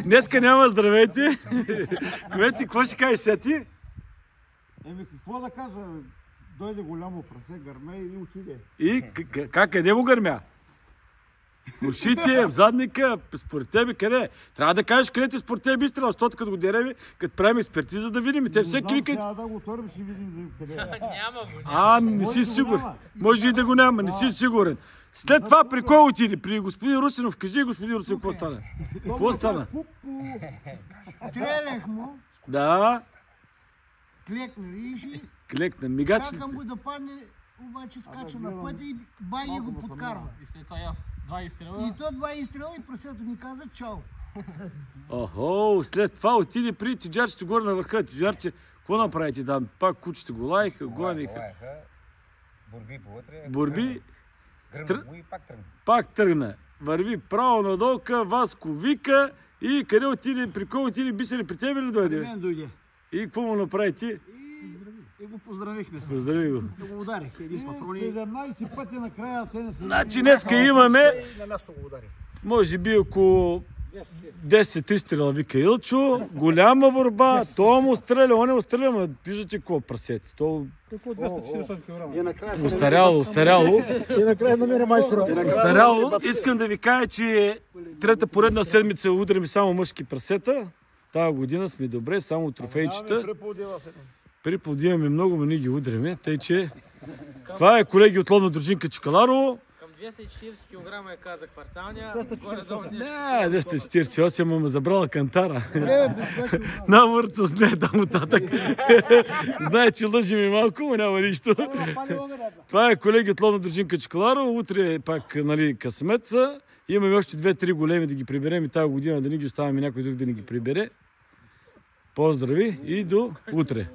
Днеска няма здравейте. Кмети, какво ще кажеш сега ти? Какво да кажа? Дойде голямо прасе, гърме и отиде. И къде му гърмя? Ушите, в задника, според тебе къде? Трябва да кажеш къде ти според тебе изстрела, защото като го дереми, като правим експертиза да видим. Те всеки викат... Трябва да го отворим, ще видим къде е. Не си сигурен. Може и да го няма, не си сигурен. След това при кой отиде? При господин Русинов. Кажи, господин Русинов, какво стана? Какво стана? Стрелях му. Да. Клекна, видиш ли? Клекна, мигачни. Чакам го да падне, обаче скача на пътя и бай го подкарва. И след това два изстрела. И то два изстрела и прасето ми каза чао. Охо, след това отиде при тюджарчето горе на върха. Тюджарче, какво направите там? Пак кучета го лаеха, гониха. Борби повътре. Борби. И пак тръгна. Пак тръгна. Върви право надолу, Васко вика и къде отиде, при кой отиде Бисери, при тебе ли дойде? При мен дойде. И какво му направи ти? И го поздравихме. Поздрави го. Да го ударих. Един с патрони. 17 пъти накрая се не се... Значи днеска имаме, На място го ударих. може би около 10-3 стрела, вика Илчо, голяма борба, то му стреля, он му стреля, ма виждате какво прасец. То... Около 240 кг. И накрая Устаряло. И накрая намеря майстора. Устаряло. Искам да ви кажа, че трета поредна седмица удряме само мъжки прасета. Тая година сме добре, само трофейчета. Приплодиваме много, но ние ги удряме. Тъй, че това е колеги от ловна дружинка Чикаларово. Към 240 кг е каза кварталния. Не, 248, ама забрала кантара. На върта с нея там оттатък. Знае, че лъжи ми малко, но няма нищо. Това е колеги от ловна дружинка Чикаларово. Утре пак, нали, късметца. Имаме още 2-3 големи да ги приберем и тази година да не ги оставяме някой друг да ни ги прибере. Поздрави и до утре!